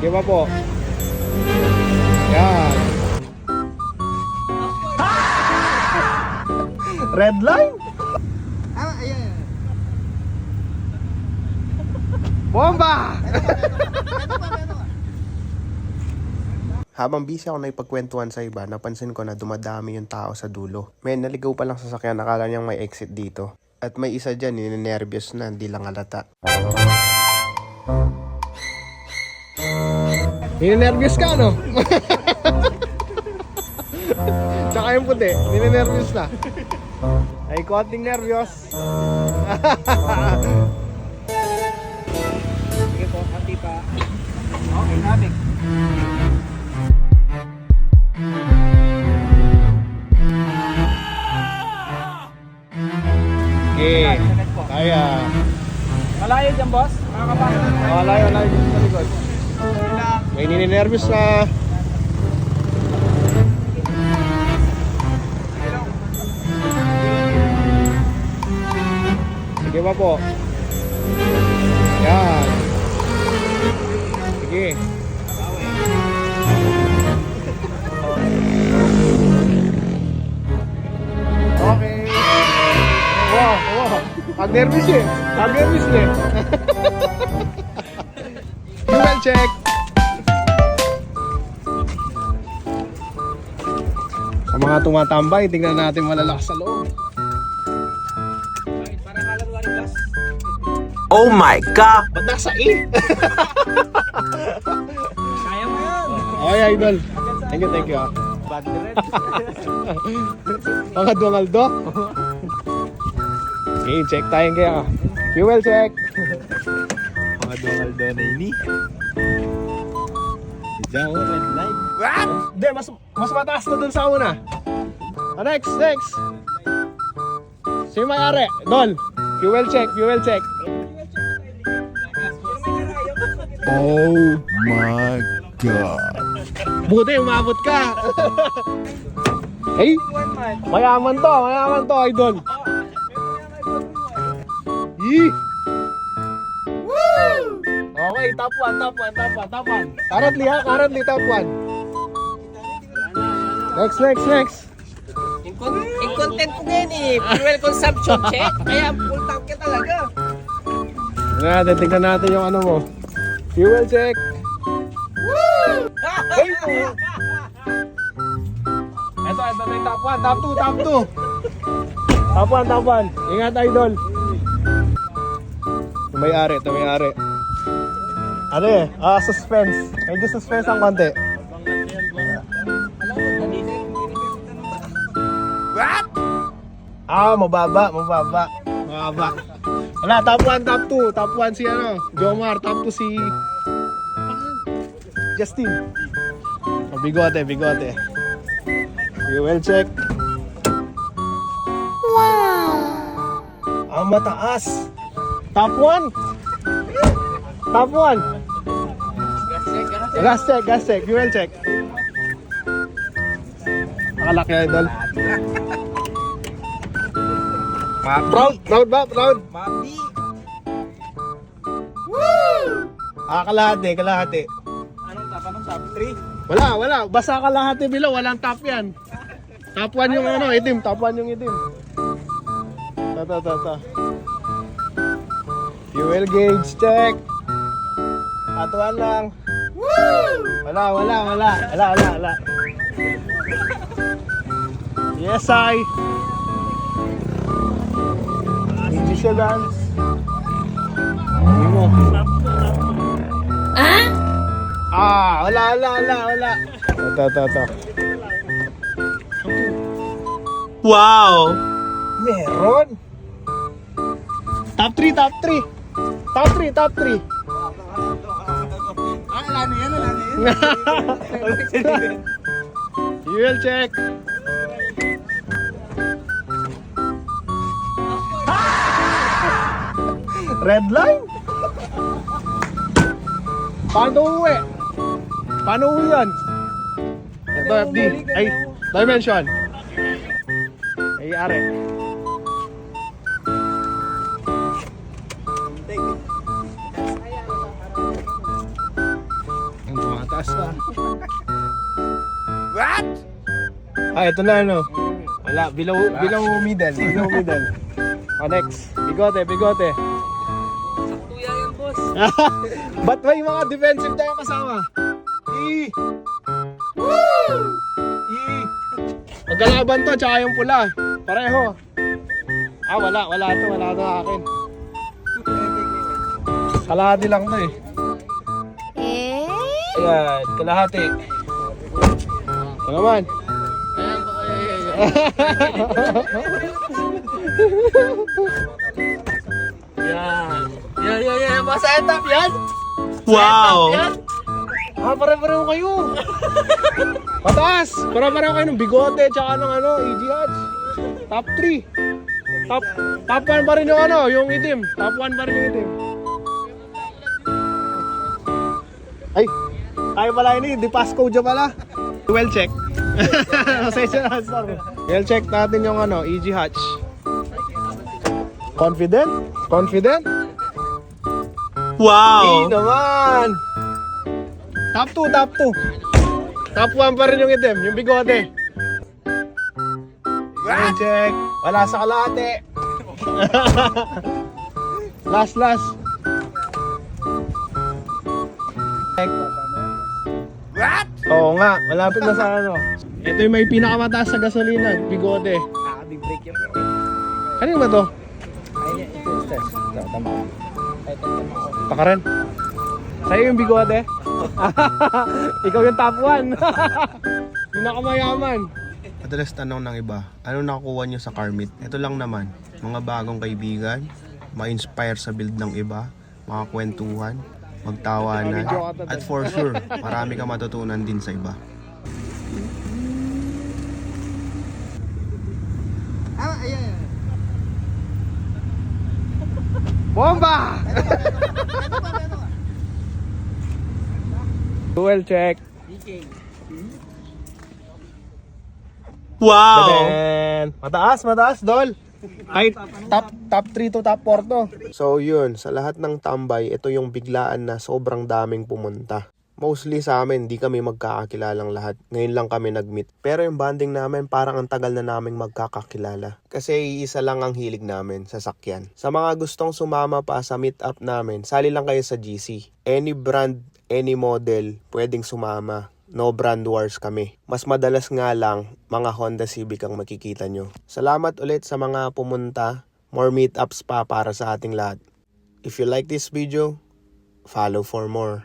Sige pa po. Yan. Red line? Ayan. Bomba! Habang busy ako na ipagkwentuhan sa iba, napansin ko na dumadami yung tao sa dulo. May naligaw pa lang sa sasakyan, nakala niyang may exit dito. At may isa dyan, ninenervyos na, hindi lang halata. Ninenervyos ka, no? Tsaka yung puti, ninenervyos na. Ay, konting nervyos. Sige po, hati pa. Okay, nabig. Okay, kaya. Malayo dyan, boss. Makakapasok na tayo. Layo dito sa likod. May ninenervyos na. Sige pa po. Yan. Sige. Okay. Wow, wow. Pag-nervous eh. Pag-nervous eh. Fuel check. Sa mga tumatambay, tingnan natin malalakas sa loob. Parang kalagawa rin, boss. Oh my God! Ba't nasa E? Kaya mo yan. Okay, idol. Thank you, ah. Bad red. Mga Donaldo. Okay, check tayo kaya. Fuel check. Mga Donaldo na ini. Diyan ko, red light. Hindi, mas mataas na dun sa una. Next. Sino may-ari? Dol. Fuel check. Oh my God! Buti, umabot ka. Hey, mayaman to, idol. Yee! Okay, top 1. Currently top 1. Next. Yung content ko ngayon eh, fuel consumption check. Kaya full tank ka talaga. Tingnan natin yung ano mo. Fuel check. Hey! Ito yung top 1, top 2. Top 1. Ingat, idol. Ito may-ari. Ano eh? Suspense. Medyo suspense ang konti. Mababa. Wala, top 1, top 2. Top 1 si Jomar. Top 2 si Justin. Bigote. Fuel check. Wow! Mataas. Top 1. Gas check. Fuel check. Nakalaki, idol. Proud ba? Mati. Kalahati. Anong top 3? Wala. Basta kalahati below, walang top yan. Top 1 yung itim. Top 1 yung itim. Ta. Fuel gauge check. Atuan lang. Wala. Yes, I. Initial dance. Wala. Ta. Wow! Meron. Top 3. Wala na yan. Fuel check. Red line? Paano uwi yan? Ito FD. Ay, dimension. Ay, are. Taas pa. What? Ah, ito na ano. Wala, below middle. Below middle. Oh, next. Bigote. Tuya yan, boss. Ba't may mga defensive tayo kasama? Woo! Magkalaban to, tsaka yung pula. Pareho. Ah, wala to akin. Kalahati lang to eh. Ayan, kalahati. Ito naman. Yan. Basta etap yan. Wow. Yan. Ah, pare-pareho kayo. Mataas. Pare-pareho kayo ng bigote tsaka ng EG Hutch. Top 3. Top 1 pa rin yung yung itim. Top 1 pa rin yung itim. Ay, tayo pala ini, di passcode dyan pala. Well check. Well check natin yung EG Hutch. Confident? Wow. Naman! Top 2. Top 1 pa rin yung itim, yung bigote. Well check. Wala sa kalahati. Last. What? Oo nga, malapit na sa Ito yung may pinakamataas sa gasolina, bigote. Big break yan. Kanino ba to? Ay, ito. Tama. Pakaran. Sa'yo yung bigote? Ikaw yung top 1. Pinakamayaman. Madalas tanong ng iba, ano nakukuha nyo sa car meet? Ito lang naman, mga bagong kaibigan, ma-inspire sa build ng iba, mga kwentuhan, magtawanan, at for sure, marami kang matutunan din sa iba. Bomba! Dual check. Wow. Mataas, Dol. Ay, top 3 to top 4 to. So yun, sa lahat ng tambay, ito yung biglaan na sobrang daming pumunta. Mostly sa amin, di kami magkakakilalang lahat. Ngayon lang kami nag-meet. Pero yung bonding namin, parang ang tagal na naming magkakakilala. Kasi isa lang ang hilig namin, sasakyan. Sa mga gustong sumama pa sa meet-up namin, sali lang kayo sa GC. Any brand, any model, pwedeng sumama. No brand wars kami. Mas madalas nga lang, mga Honda Civic ang makikita nyo. Salamat ulit sa mga pumunta. More meetups pa para sa ating lahat. If you like this video, follow for more.